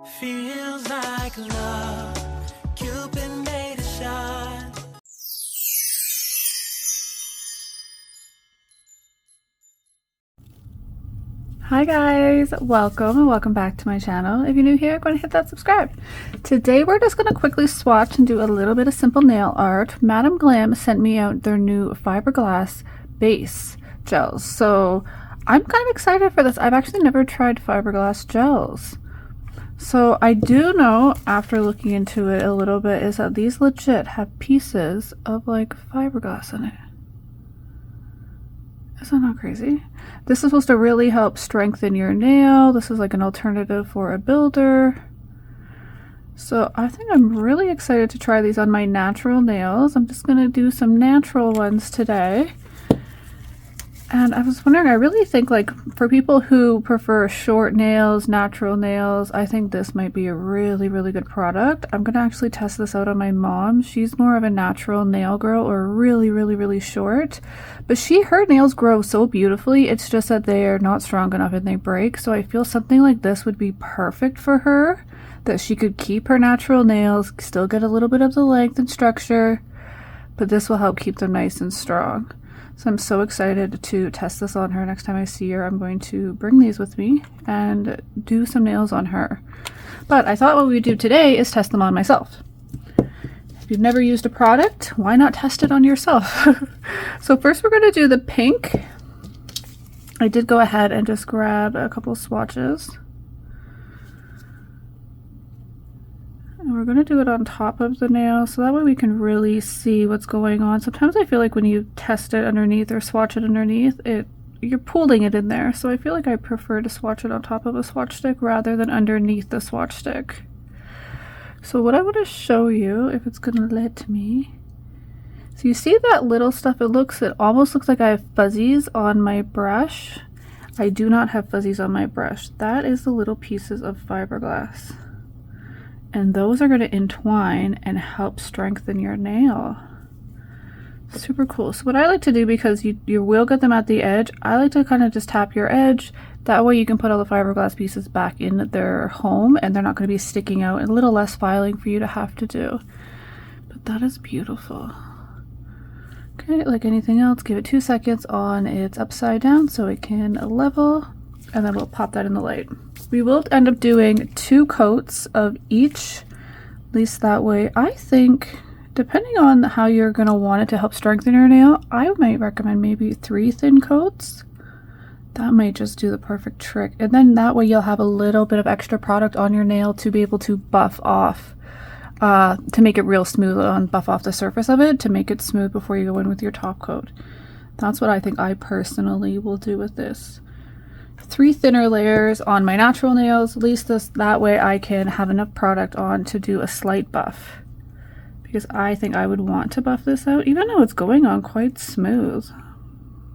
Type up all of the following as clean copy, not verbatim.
Feels like love, Cupid made a shot. Hi guys, welcome and welcome back to my channel. If you're new here, go ahead and hit that subscribe. Today we're just going to quickly swatch and do a little bit of simple nail art. Madam Glam sent me out their new fiberglass base gels, so I'm kind of excited for this. I've actually never tried fiberglass gels. So I do know, after looking into it a little bit, is that these legit have pieces of like fiberglass in it. Is that not crazy? This is supposed to really help strengthen your nail. This is like an alternative for a builder. So I think I'm really excited to try these on my natural nails. I'm just going to do some natural ones today. And I was wondering, I really think like for people who prefer short nails, natural nails, I think this might be a really, really good product. I'm going to actually test this out on my mom. She's more of a natural nail girl, or really, really, really short. But her nails grow so beautifully. It's just that they're not strong enough and they break. So I feel something like this would be perfect for her, that she could keep her natural nails, still get a little bit of the length and structure, but this will help keep them nice and strong. So I'm so excited to test this on her. Next time I see her, I'm going to bring these with me and do some nails on her. But I thought what we would do today is test them on myself. If you've never used a product, why not test it on yourself? So first we're going to do the pink. I did go ahead and just grab a couple swatches. And we're going to do it on top of the nail, so that way we can really see what's going on. Sometimes I feel like when you test it underneath or swatch it underneath, you're pulling it in there. So I feel like I prefer to swatch it on top of a swatch stick rather than underneath the swatch stick. So what I want to show you, if it's going to let me. So you see that little stuff? It almost looks like I have fuzzies on my brush. I do not have fuzzies on my brush. That is the little pieces of fiberglass. And those are going to entwine and help strengthen your nail. Super cool. So what I like to do, because you will get them at the edge, I like to kind of just tap your edge. That way you can put all the fiberglass pieces back in their home and they're not going to be sticking out, and a little less filing for you to have to do. But that is beautiful. Okay, like anything else, give it 2 seconds on its upside down so it can level, and then we'll pop that in the light. We will end up doing 2 coats of each, at least that way. I think, depending on how you're going to want it to help strengthen your nail, I might recommend maybe 3 thin coats. That might just do the perfect trick. And then that way you'll have a little bit of extra product on your nail to be able to buff off, to make it real smooth and buff off the surface of it, to make it smooth before you go in with your top coat. That's what I think I personally will do with this. 3 thinner layers on my natural nails, at least that way I can have enough product on to do a slight buff, because I think I would want to buff this out, even though it's going on quite smooth.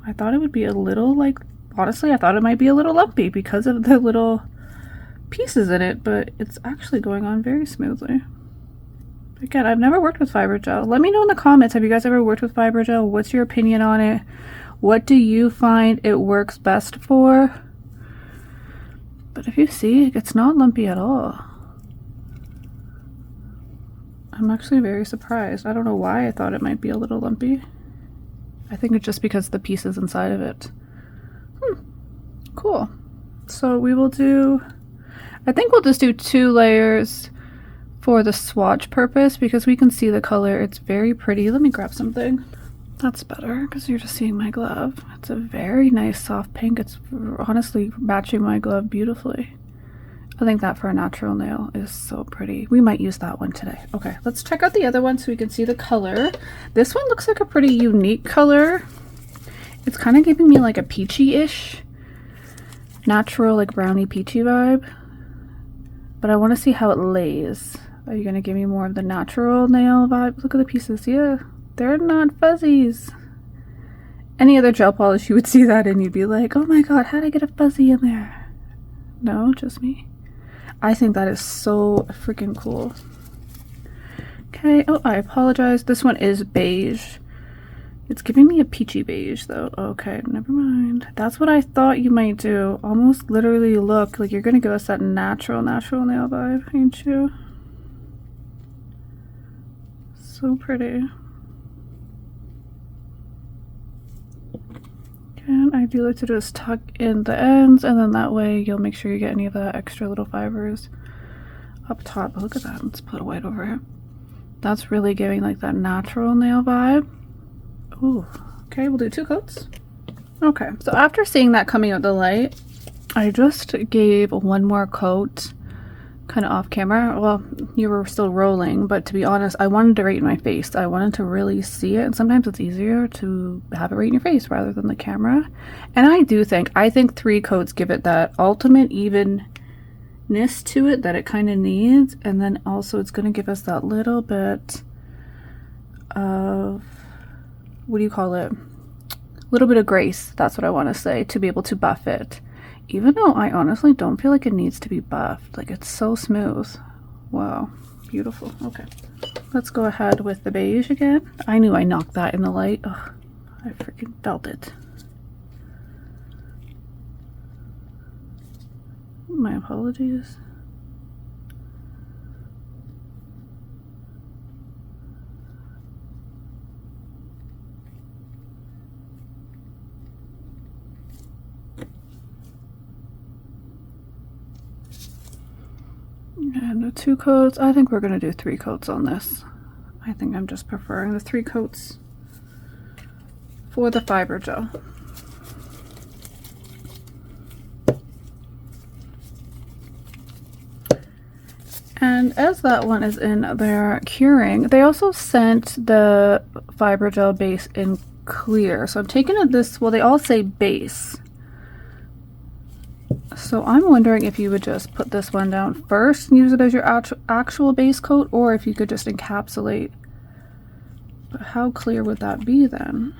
I thought it would be a little, like, honestly I thought it might be a little lumpy because of the little pieces in it, but it's actually going on very smoothly. Again, I've never worked with fibergel. Let me know in the comments, have you guys ever worked with fibergel? What's your opinion on it? What do you find it works best for? But if you see, it's not lumpy at all. I'm actually very surprised. I don't know why I thought it might be a little lumpy. I think it's just because the pieces inside of it. Cool. So we will do, I think we'll just do 2 layers for the swatch purpose, because we can see the color. It's very pretty. Let me grab something. That's better because you're just seeing my glove. It's a very nice soft pink. It's honestly matching my glove beautifully. I think that for a natural nail is so pretty. We might use that one today. Okay, let's check out the other one so we can see the color. This one looks like a pretty unique color. It's kind of giving me like a peachy-ish, natural, like brownie peachy vibe. But I want to see how it lays. Are you going to give me more of the natural nail vibe? Look at the pieces. Yeah. They're not fuzzies. Any other gel polish, you would see that and you'd be like, oh my god, how'd I get a fuzzy in there? No, just me. I think that is so freaking cool. Okay, oh, I apologize. This one is beige. It's giving me a peachy beige though. Okay, never mind. That's what I thought you might do. Almost literally look like you're gonna give us that natural nail vibe, ain't you? So pretty. And I do like to just tuck in the ends, and then that way you'll make sure you get any of the extra little fibers up top. Look at that. Let's put a white over here. That's really giving like that natural nail vibe. Ooh. Okay, we'll do 2 coats. Okay, so after seeing that coming out the light, I just gave 1 more coat kind of off camera. Well, you were still rolling, but to be honest, I wanted to right in my face. I wanted to really see it, and sometimes it's easier to have it right in your face rather than the camera. And I think 3 coats give it that ultimate evenness to it that it kind of needs, and then also it's going to give us that little bit of, what do you call it? Little bit of grace, that's what I want to say, to be able to buff it. Even though I honestly don't feel like it needs to be buffed. Like, it's so smooth. Wow, beautiful. Okay, let's go ahead with the beige again. I knew I knocked that in the light. Ugh, I freaking felt it. My apologies. And the 2 coats, I think we're going to do 3 coats on this. I think I'm just preferring the 3 coats for the fiber gel. And as that one is in there curing, they also sent the fiber gel base in clear. So I'm taking it this, well, they all say base. So I'm wondering if you would just put this one down first and use it as your actual base coat, or if you could just encapsulate. But how clear would that be then?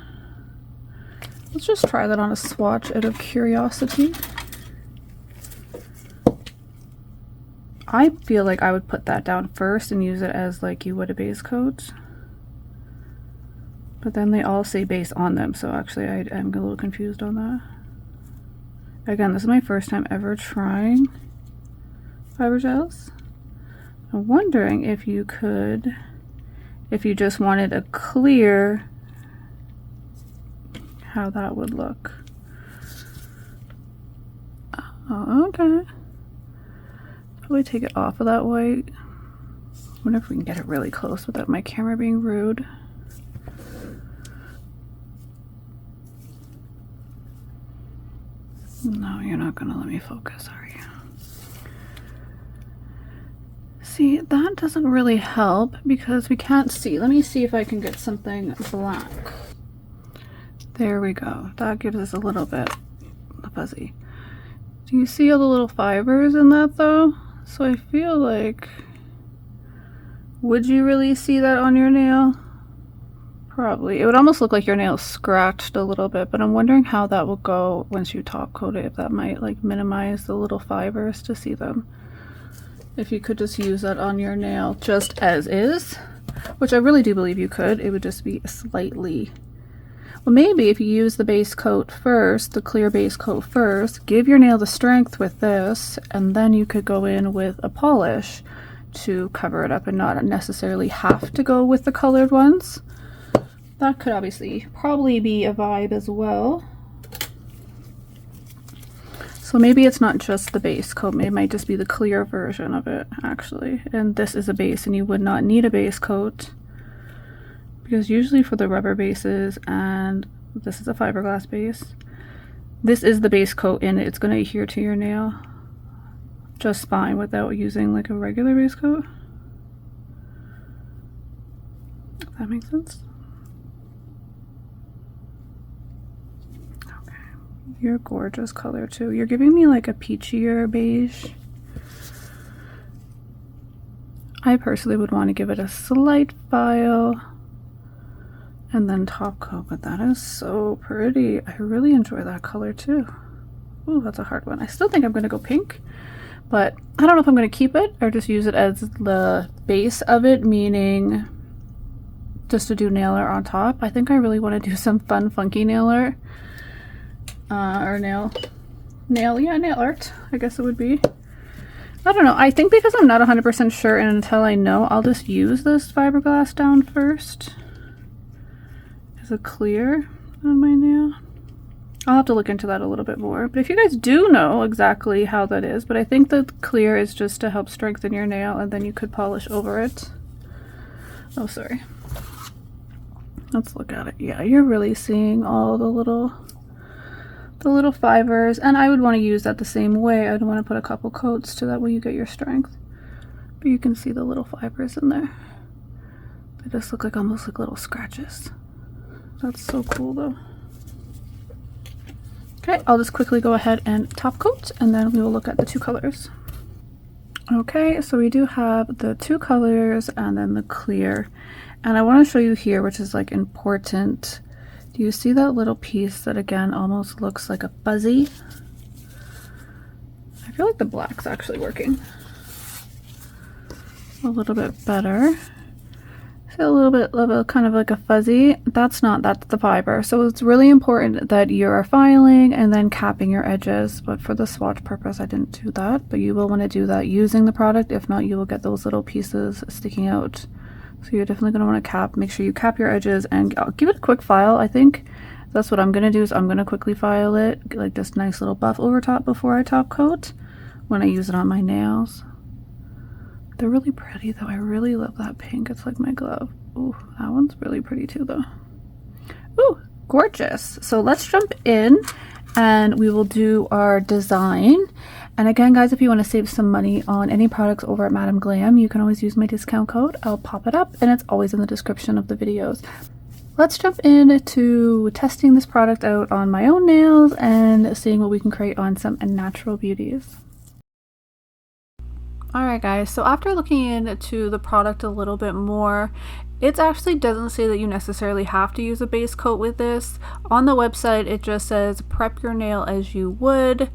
Let's just try that on a swatch out of curiosity. I feel like I would put that down first and use it as like you would a base coat. But then they all say base on them, so actually I am a little confused on that. Again, this is my first time ever trying fiber gels. I'm wondering if you could, if you just wanted a clear, how that would look. Oh, okay. Probably take it off of that white. I wonder if we can get it really close without my camera being rude. No, you're not gonna let me focus, are you? See, that doesn't really help because we can't see. Let me see if I can get something black. There we go. That gives us a little bit fuzzy. Do you see all the little fibers in that though? So I feel like, would you really see that on your nail? Probably. It would almost look like your nail scratched a little bit, but I'm wondering how that will go once you top coat it, if that might like minimize the little fibers to see them. If you could just use that on your nail just as is, which I really do believe you could, it would just be slightly, well, maybe if you use the base coat first, the clear base coat first, give your nail the strength with this, and then you could go in with a polish to cover it up and not necessarily have to go with the colored ones. That could obviously probably be a vibe as well. So maybe it's not just the base coat, it might just be the clear version of it actually. And this is a base and you would not need a base coat, because usually for the rubber bases, and this is a fiberglass base, this is the base coat and it's going to adhere to your nail just fine without using like a regular base coat. If that makes sense. You're a gorgeous color too. You're giving me like a peachier beige. I personally would want to give it a slight file and then top coat, but that is so pretty. I really enjoy that color too. Ooh, that's a hard one. I still think I'm going to go pink, but I don't know if I'm going to keep it or just use it as the base of it, meaning just to do nail art on top. I think I really want to do some fun, funky nail art. Or nail art, I guess it would be. I don't know. I think because I'm not 100% sure and until I know, I'll just use this fiberglass down first as a clear on my nail. I'll have to look into that a little bit more. But if you guys do know exactly how that is, but I think the clear is just to help strengthen your nail and then you could polish over it. Oh, sorry. Let's look at it. Yeah, you're really seeing all the little fibers, and I would want to use that the same way. I would want to put a couple coats so that way you get your strength. But you can see the little fibers in there. They just look like almost like little scratches. That's so cool though. Okay, I'll just quickly go ahead and top coat and then we will look at the 2 colors. Okay, so we do have the 2 colors and then the clear. And I want to show you here, which is like important. Do you see that little piece that again almost looks like a fuzzy? I feel like the black's actually working a little bit better. See a little bit of a kind of like a fuzzy. That's the fiber. So it's really important that you are filing and then capping your edges. But for the swatch purpose, I didn't do that. But you will want to do that using the product. If not, you will get those little pieces sticking out. So you're definitely going to want to cap. Make sure you cap your edges and I'll give it a quick file. I think that's what I'm going to do is I'm going to quickly file it. Get like this nice little buff over top before I top coat when I use it on my nails. They're really pretty though. I really love that pink. It's like my glove. Ooh, that one's really pretty too though. Ooh, gorgeous. So let's jump in and we will do our design. And again, guys, if you want to save some money on any products over at Madam Glam, you can always use my discount code. I'll pop it up and it's always in the description of the videos. Let's jump into testing this product out on my own nails and seeing what we can create on some natural beauties. Alright guys, so after looking into the product a little bit more, it actually doesn't say that you necessarily have to use a base coat with this. On the website it just says prep your nail as you would,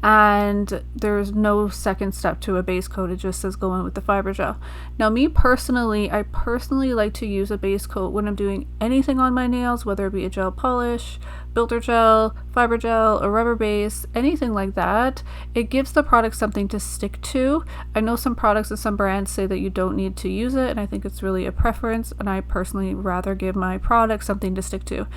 and there's no second step to a base coat. It just says go in with the fiber gel. Now me personally, I like to use a base coat when I'm doing anything on my nails, whether it be a gel polish, builder gel, fiber gel, a rubber base, anything like that. It gives the product something to stick to. I know some products and some brands say that you don't need to use it, and I think it's really a preference, and I personally rather give my product something to stick to.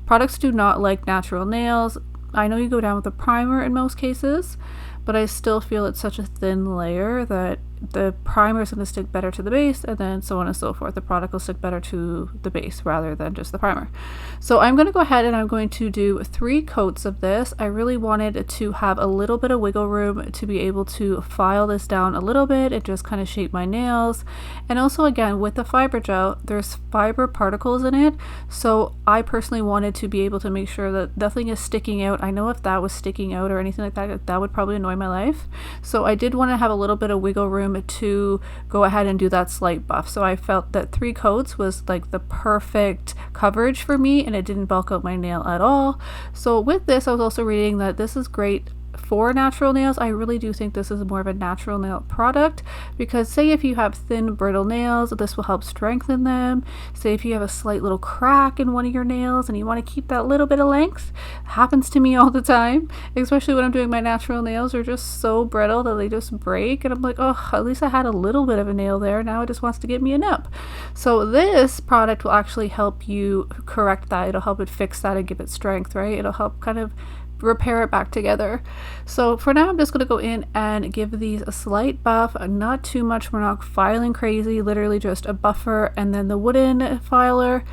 Products do not like natural nails. I know you go down with a primer in most cases, but I still feel it's such a thin layer that the primer is going to stick better to the base, and then so on and so forth. The product will stick better to the base rather than just the primer. So I'm going to go ahead and I'm going to do 3 coats of this. I really wanted to have a little bit of wiggle room to be able to file this down a little bit. It just kind of shaped my nails. And also again, with the fiber gel, there's fiber particles in it. So I personally wanted to be able to make sure that nothing is sticking out. I know if that was sticking out or anything like that, that would probably annoy my life. So I did want to have a little bit of wiggle room to go ahead and do that slight buff. So I felt that 3 coats was like the perfect coverage for me, and it didn't bulk out my nail at all. So with this, I was also reading that this is great for natural nails. I really do think this is more of a natural nail product, because say if you have thin brittle nails, this will help strengthen them. Say if you have a slight little crack in one of your nails and you want to keep that little bit of length, happens to me all the time, especially when I'm doing my natural nails. They're just so brittle that they just break, and I'm like, oh, at least I had a little bit of a nail there, now it just wants to give me a nip. So this product will actually help you correct that. It'll help it fix that and give it strength, right? It'll help kind of repair it back together. So for now, I'm just going to go in and give these a slight buff, not too much. We're not filing crazy, literally just a buffer and then the wooden filer,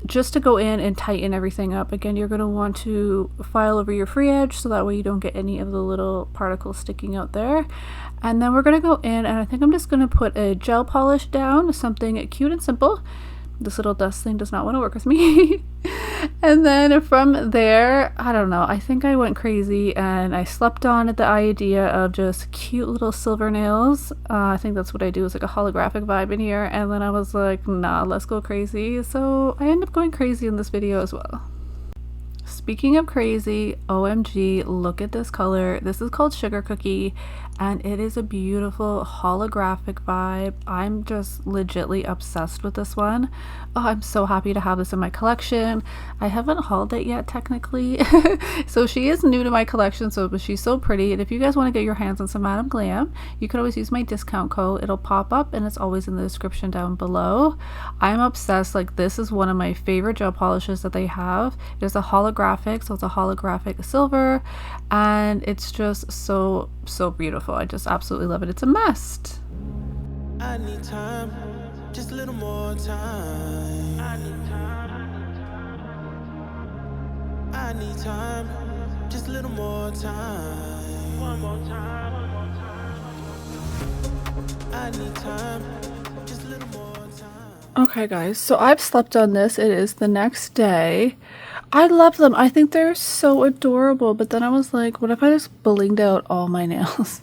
just to go in and tighten everything up. Again, you're going to want to file over your free edge so that way you don't get any of the little particles sticking out there. And then we're going to go in and I think I'm just going to put a gel polish down, something cute and simple. This little dust thing does not want to work with me. And then from there, I don't know, I think I went crazy and I slept on the idea of just cute little silver nails. I think that's what I do, is like a holographic vibe in here. And then I was like, nah, let's go crazy. So I ended up going crazy in this video as well. speaking of crazy, OMG, look at this color. This is called Sugar Cookie, and it is a beautiful holographic vibe. I'm just legitly obsessed with this one. Oh, I'm so happy to have this in my collection. I haven't hauled it yet technically, so she is new to my collection, but she's so pretty. And if you guys want to get your hands on some Madam Glam, you could always use my discount code. It'll pop up and it's always in the description down below. I'm obsessed. Like, this is one of my favorite gel polishes that they have. It is a holographic, so it's a holographic silver, and it's just so beautiful. I just absolutely love it. It's a must. I need time, just a little more time. I need time. I need time, just a little more time. One more time, one more time. I need time, just a little more time. Okay guys, so I've slept on this. It is the next day. I love them. I think they're so adorable, but then I was like, what if I just blinged out all my nails?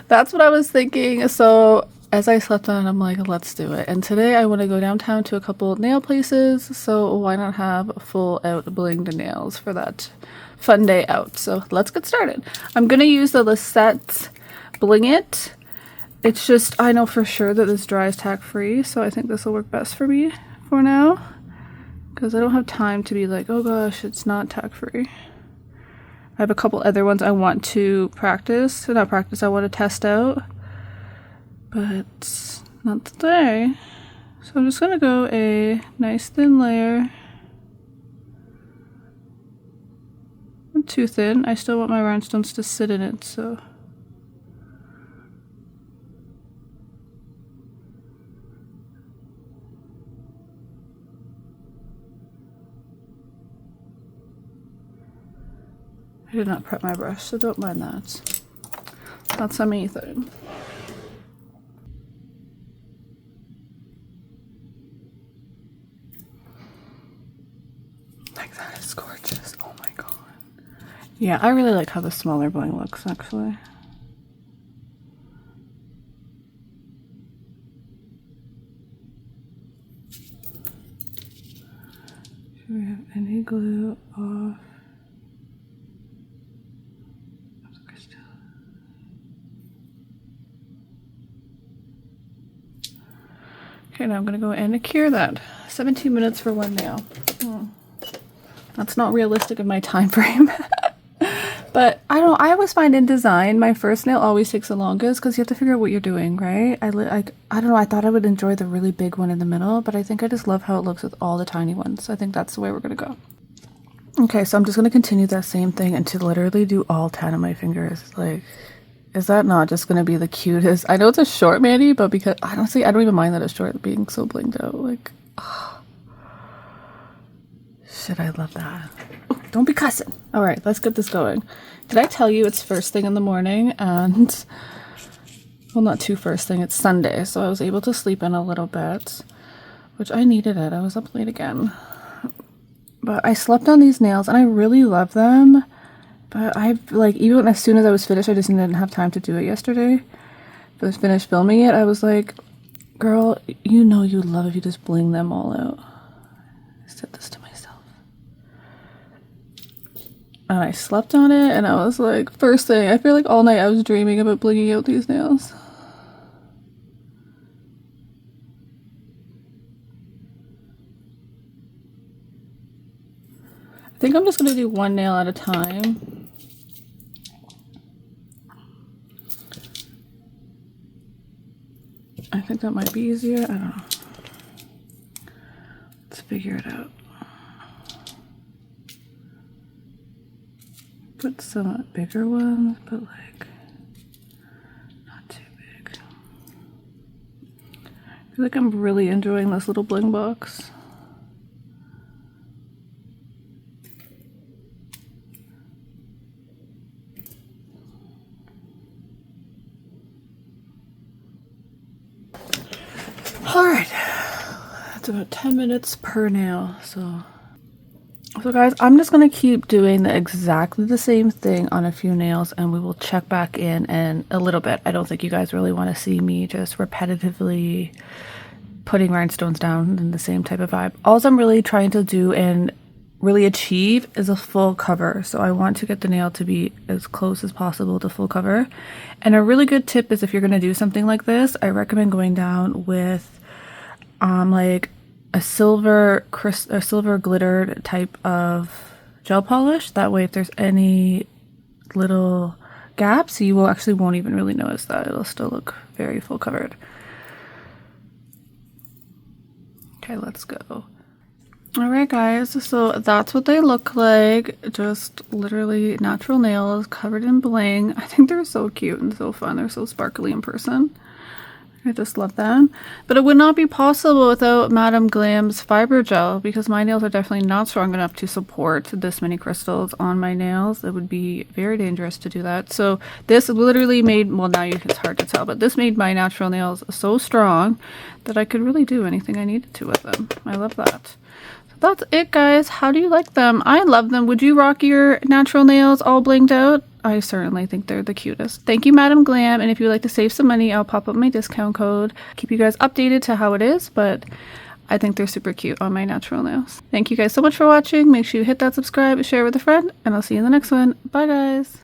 That's what I was thinking. So as I slept on it, I'm like, let's do it. And today I want to go downtown to a couple of nail places, so why not have full out blinged nails for that fun day out? So let's get started. I'm going to use the Lisette Bling It. It's just, I know for sure that this dries tack free, so I think this will work best for me for now, because I don't have time to be like, oh gosh, it's not tack free. I have a couple other ones I want to practice. Not practice, I want to test out. But not today. So I'm just going to go a nice thin layer. Not too thin. I still want my rhinestones to sit in it, so. I did not prep my brush, so don't mind that. That's a me thing. Like, that is gorgeous. Oh my god. Yeah, I really like how the smaller bling looks, actually. Do we have any glue off? Okay, now I'm going to go in and cure that. 17 minutes for one nail. That's not realistic in my time frame. But I always find in design, my first nail always takes the longest because you have to figure out what you're doing, right? I don't know, I thought I would enjoy the really big one in the middle, but I think I just love how it looks with all the tiny ones. I think that's the way we're going to go. Okay, so I'm just going to continue that same thing and to literally do all 10 of my fingers. Like, is that not just going to be the cutest? I know it's a short mani, but because honestly, I don't even mind that it's short being so blinged out. Like, oh. Shit, I love that. Oh, don't be cussing. All right, let's get this going. Did I tell you it's first thing in the morning? And, well, not too first thing. It's Sunday, so I was able to sleep in a little bit, which I needed it. I was up late again. But I slept on these nails, and I really love them. But I've, like, even as soon as I was finished, I just didn't have time to do it yesterday. I was finished filming it. I was like, girl, you know you'd love if you just bling them all out. I said this to myself. And I slept on it, and I was like, first thing, I feel like all night I was dreaming about blinging out these nails. I think I'm just going to do one nail at a time. I think that might be easier. I don't know. Let's figure it out. Put some bigger ones, but like not too big. I feel like I'm really enjoying this little bling box. Alright, that's about 10 minutes per nail, so guys, I'm just going to keep doing exactly the same thing on a few nails, and we will check back in a little bit. I don't think you guys really want to see me just repetitively putting rhinestones down in the same type of vibe. All I'm really trying to do in really achieve is a full cover. So I want to get the nail to be as close as possible to full cover. And a really good tip is if you're going to do something like this, I recommend going down with like a silver glittered type of gel polish. That way if there's any little gaps, you will actually won't even really notice that. It'll still look very full covered. Okay, let's go. Alright guys, so that's what they look like. Just literally natural nails covered in bling. I think they're so cute and so fun. They're so sparkly in person. I just love them. But it would not be possible without Madame Glam's fiber gel because my nails are definitely not strong enough to support this many crystals on my nails. It would be very dangerous to do that. So this literally made, well now it's hard to tell, but this made my natural nails so strong that I could really do anything I needed to with them. I love that. That's it guys. How do you like them? I love them. Would you rock your natural nails all blinged out? I certainly think they're the cutest. Thank you, Madame Glam. And if you'd like to save some money, I'll pop up my discount code. Keep you guys updated to how it is, but I think they're super cute on my natural nails. Thank you guys so much for watching. Make sure you hit that subscribe, share with a friend, and I'll see you in the next one. Bye guys.